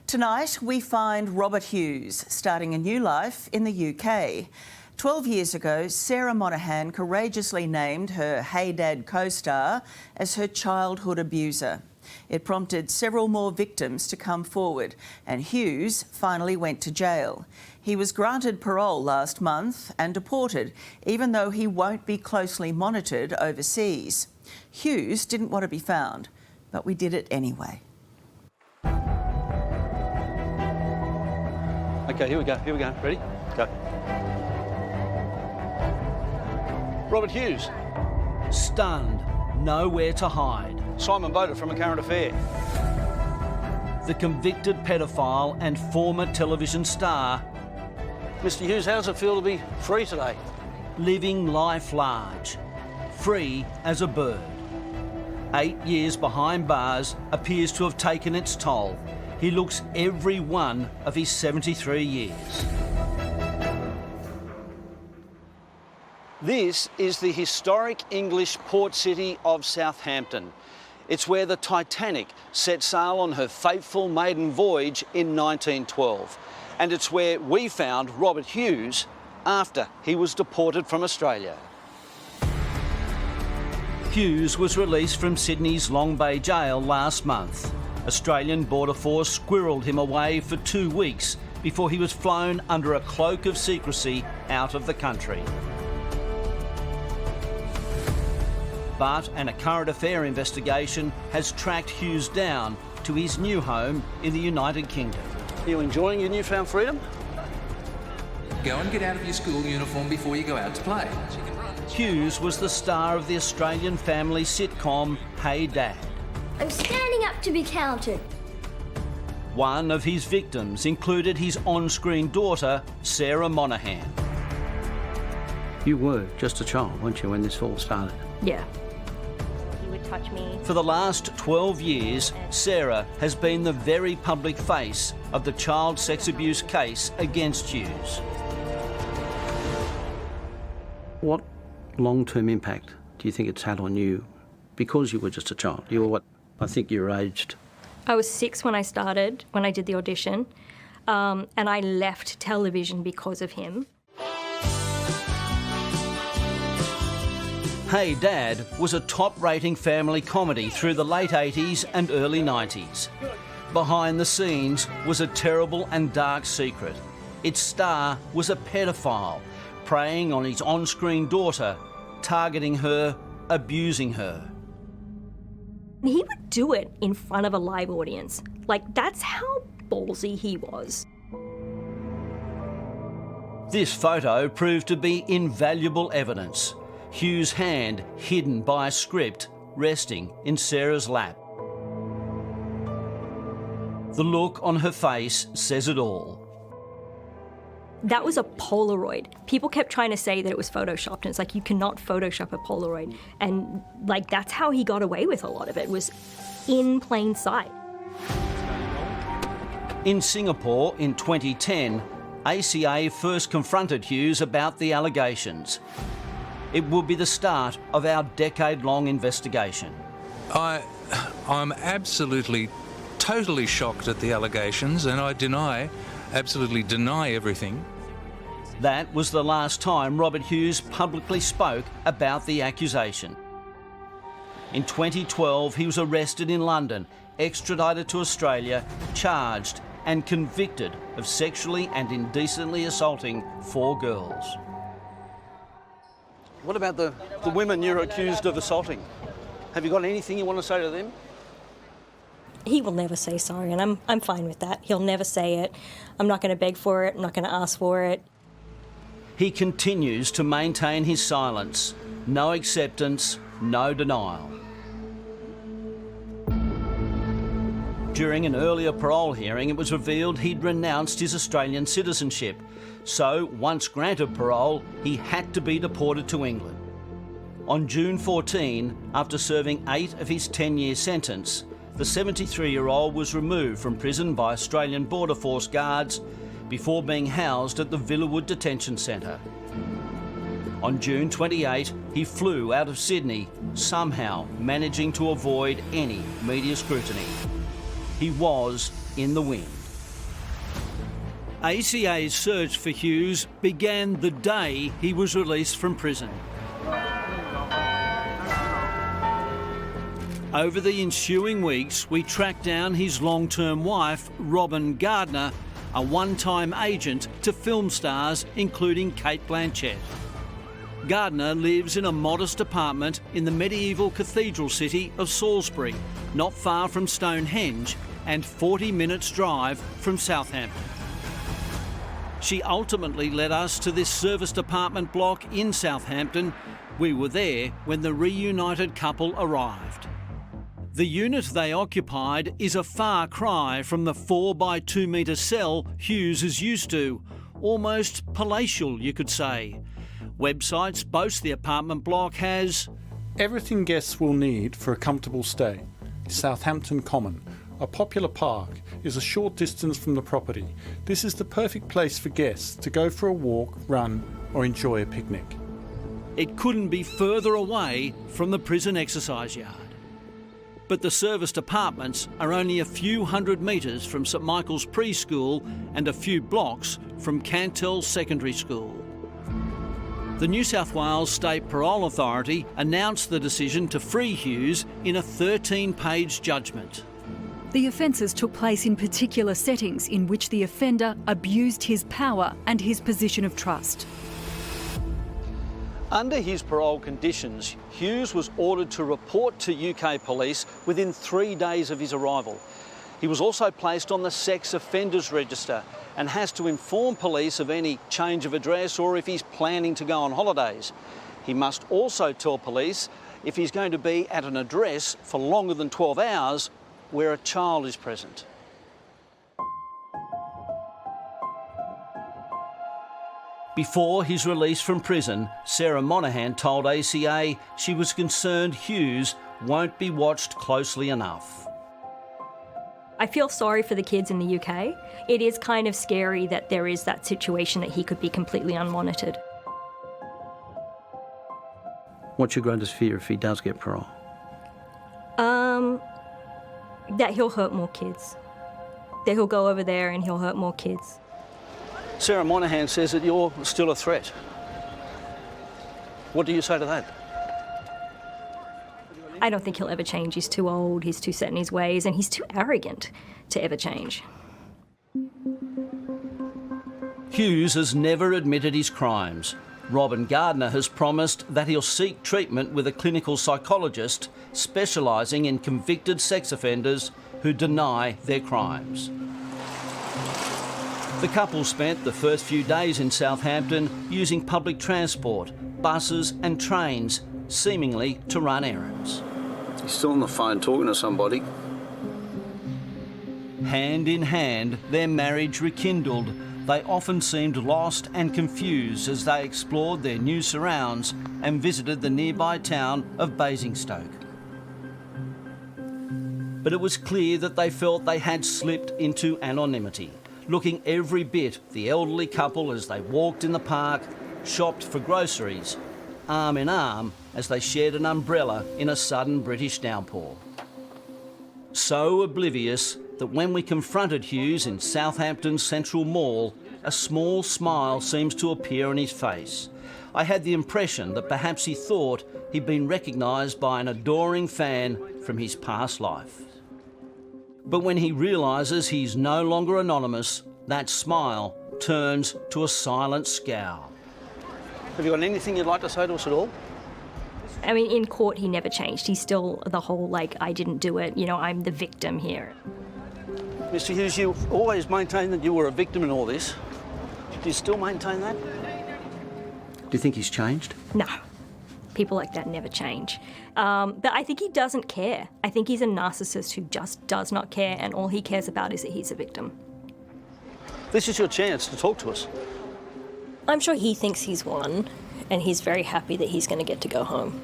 Tonight, we find Robert Hughes starting a new life in the UK. 12 years ago, Sarah Monahan courageously named her Hey Dad co-star as her childhood abuser. It prompted several more victims to come forward, and Hughes finally went to jail. He was granted parole last month and deported, even though he won't be closely monitored overseas. Hughes didn't want to be found, but we did it anyway. Okay, here we go. Ready? Go. Robert Hughes. Stunned, nowhere to hide. Simon Boda from A Current Affair. The convicted pedophile and former television star. Mr. Hughes, how does it feel to be free today? Living life large. Free as a bird. 8 years behind bars appears to have taken its toll. He looks every one of his 73 years. This is the historic English port city of Southampton. It's where the Titanic set sail on her fateful maiden voyage in 1912. And it's where we found Robert Hughes after he was deported from Australia. Hughes was released from Sydney's Long Bay jail last month. Australian Border Force squirreled him away for 2 weeks before he was flown under a cloak of secrecy out of the country. But an A Current Affair investigation has tracked Hughes down to his new home in the United Kingdom. Are you enjoying your newfound freedom? Go and get out of your school uniform before you go out to play. Hughes was the star of the Australian family sitcom Hey Dad. I'm standing up to be counted. One of his victims included his on-screen daughter, Sarah Monahan. You were just a child, weren't you, when this all started? Yeah. He would touch me. For the last 12 years, Sarah has been the very public face of the child sex abuse case against Hughes. What long-term impact do you think it's had on you because you were just a child? You were what? I think you were aged. I was 6 when I started, when I did the audition, and I left television because of him. Hey Dad was a top-rating family comedy through the late 80s and early 90s. Behind the scenes was a terrible and dark secret. Its star was a pedophile, preying on his on-screen daughter, targeting her, abusing her. He would do it in front of a live audience. Like, that's how ballsy he was. This photo proved to be invaluable evidence. Hughes' hand hidden by a script resting in Sarah's lap. The look on her face says it all. That was a Polaroid. People kept trying to say that it was photoshopped, and it's like, you cannot Photoshop a Polaroid. And like, that's how he got away with a lot of it, was in plain sight. In Singapore in 2010, ACA first confronted Hughes about the allegations. It would be the start of our decade-long investigation. I'm absolutely, totally shocked at the allegations, and I absolutely deny everything. That was the last time Robert Hughes publicly spoke about the accusation. In 2012, he was arrested in London, extradited to Australia, charged and convicted of sexually and indecently assaulting 4 girls. What about the women you're accused of assaulting? Have you got anything you want to say to them? He will never say sorry, and I'm fine with that. He'll never say it. I'm not going to beg for it. I'm not going to ask for it. He continues to maintain his silence. No acceptance, no denial. During an earlier parole hearing, it was revealed he'd renounced his Australian citizenship. So, once granted parole, he had to be deported to England. On June 14, after serving 8 of his 10-year sentence, the 73-year-old was removed from prison by Australian Border Force guards before being housed at the Villawood Detention Centre. On June 28, he flew out of Sydney, somehow managing to avoid any media scrutiny. He was in the wind. ACA's search for Hughes began the day he was released from prison. Over the ensuing weeks, we tracked down his long-term wife, Robin Gardner, a one-time agent to film stars including Cate Blanchett. Gardner lives in a modest apartment in the medieval cathedral city of Salisbury, not far from Stonehenge and 40 minutes drive from Southampton. She ultimately led us to this serviced apartment block in Southampton. We were there when the reunited couple arrived. The unit they occupied is a far cry from the 4 by 2 metre cell Hughes is used to, almost palatial you could say. Websites boast the apartment block has everything guests will need for a comfortable stay. Southampton Common, a popular park, is a short distance from the property. This is the perfect place for guests to go for a walk, run or enjoy a picnic. It couldn't be further away from the prison exercise yard. But the serviced apartments are only a few hundred metres from St Michael's Preschool and a few blocks from Cantell Secondary School. The New South Wales State Parole Authority announced the decision to free Hughes in a 13-page judgment. The offences took place in particular settings in which the offender abused his power and his position of trust. Under his parole conditions, Hughes was ordered to report to UK police within 3 days of his arrival. He was also placed on the sex offenders register and has to inform police of any change of address or if he's planning to go on holidays. He must also tell police if he's going to be at an address for longer than 12 hours where a child is present. Before his release from prison, Sarah Monaghan told ACA she was concerned Hughes won't be watched closely enough. I feel sorry for the kids in the UK. It is kind of scary that there is that situation that he could be completely unmonitored. What's your greatest fear if he does get parole? That he'll hurt more kids. That he'll go over there and he'll hurt more kids. Sarah Monaghan says that you're still a threat. What do you say to that? I don't think he'll ever change. He's too old, he's too set in his ways, and he's too arrogant to ever change. Hughes has never admitted his crimes. Robin Gardner has promised that he'll seek treatment with a clinical psychologist specialising in convicted sex offenders who deny their crimes. The couple spent the first few days in Southampton using public transport, buses and trains, seemingly to run errands. He's still on the phone talking to somebody. Hand in hand, their marriage rekindled. They often seemed lost and confused as they explored their new surrounds and visited the nearby town of Basingstoke. But it was clear that they felt they had slipped into anonymity, looking every bit the elderly couple as they walked in the park, shopped for groceries, arm in arm as they shared an umbrella in a sudden British downpour. So oblivious that when we confronted Hughes in Southampton's Central Mall, a small smile seems to appear on his face. I had the impression that perhaps he thought he'd been recognised by an adoring fan from his past life. But when he realises he's no longer anonymous, that smile turns to a silent scowl. Have you got anything you'd like to say to us at all? I mean, in court, he never changed. He's still the whole, I didn't do it, I'm the victim here. Mr. Hughes, you've always maintained that you were a victim in all this. Do you still maintain that? Do you think he's changed? No. People like that never change. But I think he doesn't care. I think he's a narcissist who just does not care, and all he cares about is that he's a victim. This is your chance to talk to us. I'm sure he thinks he's won, and he's very happy that he's going to get to go home.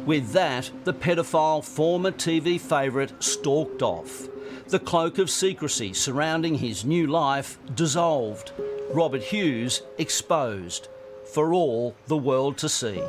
With that, the pedophile former TV favourite stalked off. The cloak of secrecy surrounding his new life dissolved. Robert Hughes exposed for all the world to see.